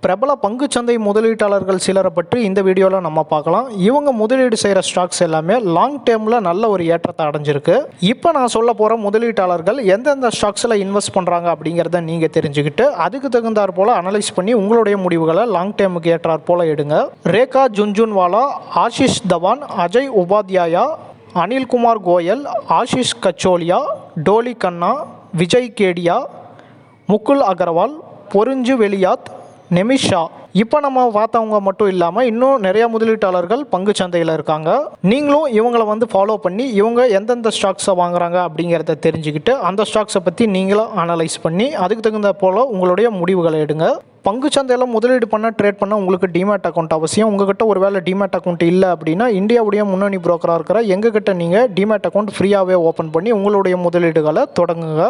பிரபல பங்குச்சந்தை முதலீட்டாளர்கள் சிலரை பற்றி இந்த வீடியோவில் நம்ம பார்க்கலாம். இவங்க முதலீடு செய்கிற ஸ்டாக்ஸ் எல்லாமே லாங் டேர்மில் நல்ல ஒரு ஏற்றத்தை அடைஞ்சிருக்கு. இப்போ நான் சொல்ல போகிற முதலீட்டாளர்கள் எந்தெந்த ஸ்டாக்ஸில் இன்வெஸ்ட் பண்ணுறாங்க அப்படிங்கிறத நீங்கள் தெரிஞ்சுக்கிட்டு அதுக்கு தகுந்தாற் போல் அனலைஸ் பண்ணி உங்களுடைய முடிவுகளை லாங் டேர்முக்கு ஏற்றாற் போல் எடுங்க. ரேகா ஜுன்ஜுன்வாலா, ஆஷிஷ் தவான், அஜய் உபாத்யாயா, அனில்குமார் கோயல், ஆஷிஷ் கச்சோலியா, டோலி கண்ணா, விஜய் கேடியா, முகுல் அகர்வால், பொருஞ்சு வெளியாத், நெமிஷா. இப்போ நம்ம பார்த்தவங்க மட்டும் இல்லாமல் இன்னும் நிறைய முதலீட்டாளர்கள் பங்கு சந்தையில் இருக்காங்க. நீங்களும் இவங்களை ஃபாலோ பண்ணி இவங்க எந்தெந்த ஸ்டாக்ஸை வாங்குறாங்க அப்படிங்கிறத தெரிஞ்சுக்கிட்டு அந்த ஸ்டாக்ஸை பற்றி நீங்களும் அனலைஸ் பண்ணி அதுக்கு தகுந்த போல் உங்களுடைய முடிவுகளை எடுங்க. பங்கு சந்தையில் முதலீடு ட்ரேட் பண்ண உங்களுக்கு டிமேட் அக்கௌண்ட் அவசியம். உங்ககிட்ட ஒரு வேளை டிமேட் அக்கௌண்ட் இல்லை அப்படின்னா இந்தியாவுடைய முன்னணி புரோக்கராக இருக்கிற எங்ககிட்ட நீங்கள் டிமேட் அக்கௌண்ட் ஃப்ரீயாகவே ஓப்பன் பண்ணி உங்களுடைய முதலீடுகளை தொடங்குங்க.